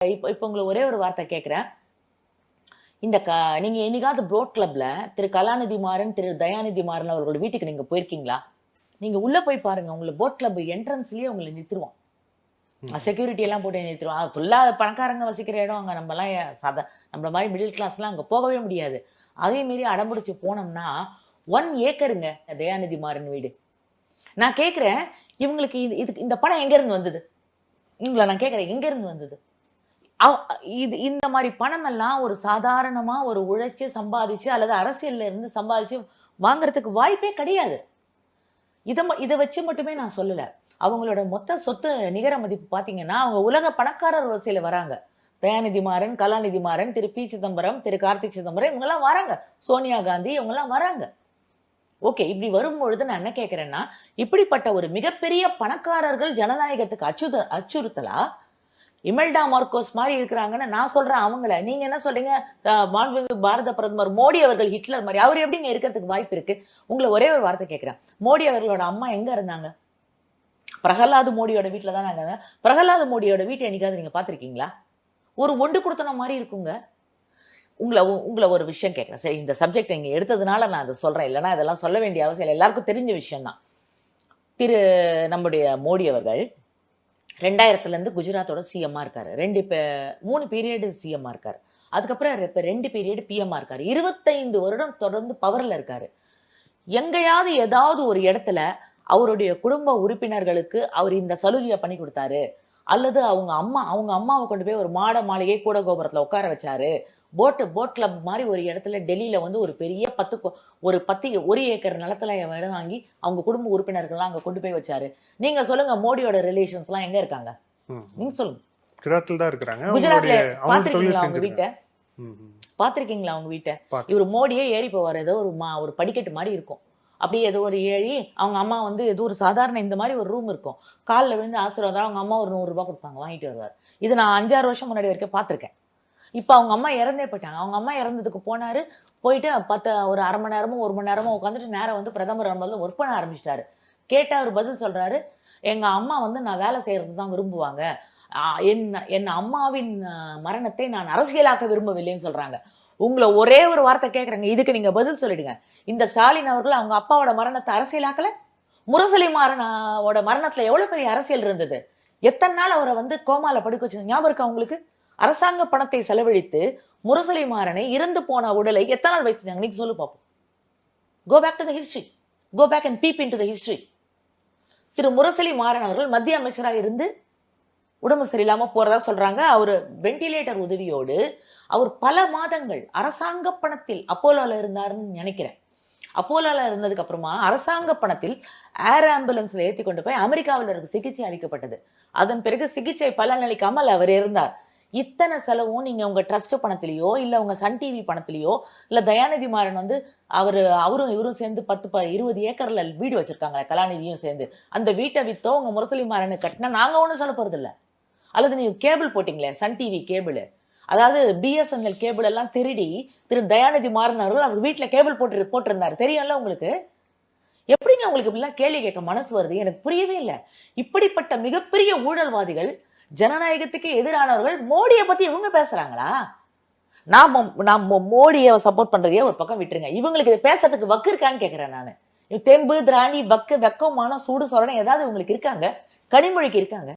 இப்ப உங்களுக்கு ஒரே ஒரு வார்த்தை கேட்கிறேன். இந்த நீங்க என்னைக்காவது ப்ரோட் கிளப்ல திரு கலாநிதி மாறன், திரு தயாநிதி மாறன் அவர்களோட வீட்டுக்கு நீங்க போயிருக்கீங்களா? நீங்க உள்ள போய் பாருங்க, உங்களை போட் கிளப் என்ட்ரன்ஸ்லயே உங்களை நிறுத்துருவான். செக்யூரிட்டி எல்லாம் போட்டு நிறுத்துருவான். ஃபுல்லா பணக்காரங்க வசிக்கிற இடம். அங்க நம்ம எல்லாம் நம்மள மாதிரி மிடில் கிளாஸ் எல்லாம் அங்க போகவே முடியாது. அதே மாரி அடம்பிடிச்சு போனோம்னா 1 ஏக்கருங்க தயாநிதி மாறன் வீடு. நான் கேட்கிறேன், இவங்களுக்கு இதுக்கு இந்த பணம் எங்க இருந்து வந்தது? இவங்களை நான் கேட்கிறேன், எங்க இருந்து வந்தது? இந்த மாதிரி பணம் எல்லாம் ஒரு சாதாரணமா ஒரு உழைச்சு சம்பாதிச்சு அல்லது அரசியல்ல இருந்து சம்பாதிச்சு வாங்குறதுக்கு வாய்ப்பே கிடையாது. இதை வச்சு மட்டுமே நான் சொல்லல. அவங்களோட மொத்த சொத்து நிகர மதிப்பு பாத்தீங்கன்னா அவங்க உலக பணக்காரர் வரிசையில வராங்க. தயாநிதி மாறன், கலாநிதி மாறன், திரு பி சிதம்பரம், திரு கார்த்திக் சிதம்பரம், இவங்க எல்லாம் வராங்க. சோனியா காந்தி, இவங்க எல்லாம் வராங்க. ஓகே, இப்படி வரும்பொழுது நான் என்ன கேட்கிறேன்னா, இப்படிப்பட்ட ஒரு மிகப்பெரிய பணக்காரர்கள் ஜனநாயகத்துக்கு அச்சுறுத்தலா? இமெல்டா மார்கோஸ் மாதிரி இருக்கிறாங்கன்னு நான் சொல்றேன். அவங்கள நீங்க என்ன சொல்றீங்க? பாரத பிரதமர் மோடி அவர்கள் ஹிட்லர் மாதிரி. அவர் எப்படிங்க இருக்கிறதுக்கு வாய்ப்பு இருக்கு? உங்களை ஒரே ஒரு வார்த்தை கேட்கிறேன், மோடி அவர்களோட அம்மா எங்க இருந்தாங்க? பிரகலாத் மோடியோட வீட்டுல தான் நாங்க. பிரகலாத் மோடியோட வீட்டை என்னைக்காவது நீங்க பாத்திருக்கீங்களா? ஒரு ஒன்று கொடுத்தன மாதிரி இருக்குங்க. உங்களை ஒரு விஷயம் கேட்கிறேன். சரி, இந்த சப்ஜெக்ட் இங்க எடுத்ததுனால நான் அதை சொல்றேன், இல்லைன்னா இதெல்லாம் சொல்ல வேண்டிய அவசியம் இல்லை, எல்லாருக்கும் தெரிஞ்ச விஷயம் தான். திரு நம்முடைய மோடி அவர்கள் 2000 இருந்து குஜராத்தோட சிஎம்மா இருக்காரு. 3 பீரியடு சிஎம்மா இருக்காரு. அதுக்கப்புறம் இப்ப 2 பீரியடு பிஎம்மா இருக்காரு. 25 வருடம் தொடர்ந்து பவர்ல இருக்காரு. எங்கேயாவது ஏதாவது ஒரு இடத்துல அவருடைய குடும்ப உறுப்பினர்களுக்கு அவர் இந்த சலுகையை பண்ணி கொடுத்தாரு, அல்லது அவங்க அம்மாவை கொண்டு போய் ஒரு மாளிகை கூட கோபுரத்துல உட்கார வச்சாரு, போட் கிளப் மாதிரி ஒரு இடத்துல டெல்லியில வந்து ஒரு பெரிய 1 ஏக்கர் நிலத்துல இடம் வாங்கி அவங்க குடும்ப உறுப்பினர்கள்லாம் அங்க கொண்டு போய் வச்சாரு. நீங்க சொல்லுங்க, மோடியோட ரிலேஷன்ஸ் எல்லாம் எங்க இருக்காங்க? நீங்க சொல்லுங்க. குஜராத்ல தான் இருக்காங்க. குஜராத்ல பாத்திருக்கீங்களா அவங்க வீட்டை? பாத்திருக்கீங்களா அவங்க வீட்டை? இவர் மோடியே ஏறி போவார். ஏதோ ஒரு படிக்கட்டு மாதிரி இருக்கும். அப்படியே ஏதோ ஒரு ஏறி அவங்க அம்மா வந்து ஏதோ ஒரு சாதாரண இந்த மாதிரி ஒரு ரூம் இருக்கும். காலில் விழுந்து ஆசீர்வாதம் அவங்க அம்மா ஒரு 100 ரூபாய் கொடுப்பாங்க, வாங்கிட்டு வருவார். இது நான் 5-6 வருஷம் முன்னாடி வரைக்கும் பார்த்திருக்கேன். இப்ப அவங்க அம்மா இறந்தே போயிட்டாங்க. அவங்க அம்மா இறந்ததுக்கு போயிட்டு ஒரு அரை மணி நேரமோ 1 மணி நேரமோ உட்காந்துட்டு நேரம் வந்து பிரதமர் ஒர்க் பண்ண ஆரம்பிச்சிட்டாரு. கேட்டா அவர் பதில் சொல்றாரு, எங்க அம்மா வந்து நான் வேலை செய்யறது தான் விரும்புவாங்க, என் அம்மாவின் மரணத்தை நான் அரசியலாக்க விரும்பவில்லைன்னு சொல்றாங்க. உங்களை ஒரே ஒரு வார்த்தை கேட்கறேங்க, இதுக்கு நீங்க பதில் சொல்லிடுங்க. இந்த ஸ்டாலின் அவர்கள் அவங்க அப்பாவோட மரணத்தை அரசியலாக்கல? முரசொலி மாறனோட மரணத்துல எவ்வளவு பெரிய அரசியல் இருந்தது? எத்தனை நாள் அவரை வந்து கோமால படுக்க வச்சு ஞாபகம் இருக்கா உங்களுக்கு? அரசாங்க பணத்தை செலவழித்து முரசொலி மாறனை இறந்து போன உடலை எத்தனை நாள் வைத்திருந்தாங்க? நீங்க சொல்லு பாப்போம். Go back to the history, go back and peep into the history. Thiru Murasoli Maran அவர்கள் மத்திய அமைச்சராக இருந்து உடம்பு சரியில்லாம போறதா சொல்றாங்க. அவரு வெண்டிலேட்டர் உதவியோடு அவர் பல மாதங்கள் அரசாங்க பணத்தில் அப்போலோல இருந்தாருன்னு நினைக்கிறேன். அப்போலோல இருந்ததுக்கு அப்புறமா அரசாங்க பணத்தில் ஏர் ஆம்புலன்ஸ்ல ஏற்றி கொண்டு போய் அமெரிக்காவில் இருக்கு சிகிச்சை அளிக்கப்பட்டது. அதன் பிறகு சிகிச்சை பலனளிக்காமல் அவர் இருந்தார். இத்தனை செலவும் நீங்க உங்க ட்ரஸ்ட் பணத்திலேயோ இல்ல உங்க சன் டிவி பணத்திலேயோ இல்ல தயாநிதி மாறன் வந்து அவரும் இவரும் சேர்ந்து 10-20 ஏக்கர்ல வீடு வச்சிருக்காங்க, கலாநிதியும் சேர்ந்து. அந்த வீட்டை வித்தோ உங்க முரசொலி மாறனு கட்டினா நாங்க ஒண்ணும் சொல்ல போறது இல்ல. அல்லது நீங்க கேபிள் போட்டீங்களே, சன் டிவி கேபிள், அதாவது பிஎஸ்என்எல் கேபிள் எல்லாம் திருடி திரு தயாநிதி மாறன் அவர்கள் அவர் வீட்டுல கேபிள் போட்டிருந்தாரு, தெரியும்ல உங்களுக்கு? எப்படிங்க உங்களுக்கு இப்படிலாம் கேள்வி கேட்க மனசு வருது? எனக்கு புரியவே இல்லை. இப்படிப்பட்ட மிகப்பெரிய ஊழல்வாதிகள், ஜனநாயகத்துக்கு எதிரானவர்கள் மோடியை பத்தி இவங்க பேசுறாங்களா? நான் மோடியை சப்போர்ட் பண்றதையே ஒரு பக்கம் விட்டுருங்க, இவங்களுக்கு இதை பேசுறதுக்கு வக்கு இருக்கான்னு கேட்கிறேன் நானு. தெம்பு திராணி வக்கு வெக்கம் மானம் சூடு சொரணை ஏதாவது இவங்களுக்கு இருக்காங்க? கனிமொழிக்கு இருக்காங்க?